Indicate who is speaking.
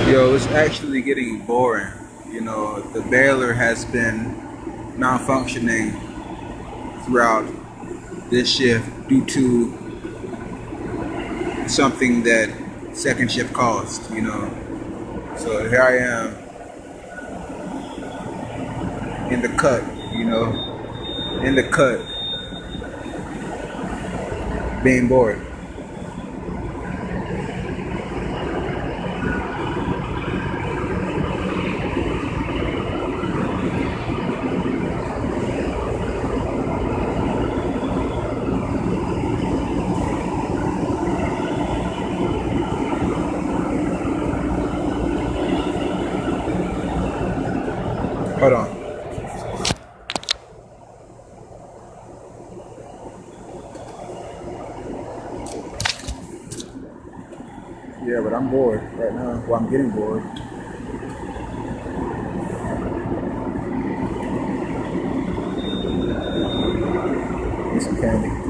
Speaker 1: Yo, it's actually getting boring. You know, the baler has been non-functioning throughout this shift due to something that second shift caused, you know. So here I am in the cut, you know, in the cut, being bored. Hold on. Yeah, but I'm bored right now. Well, I'm getting bored. Need some candy.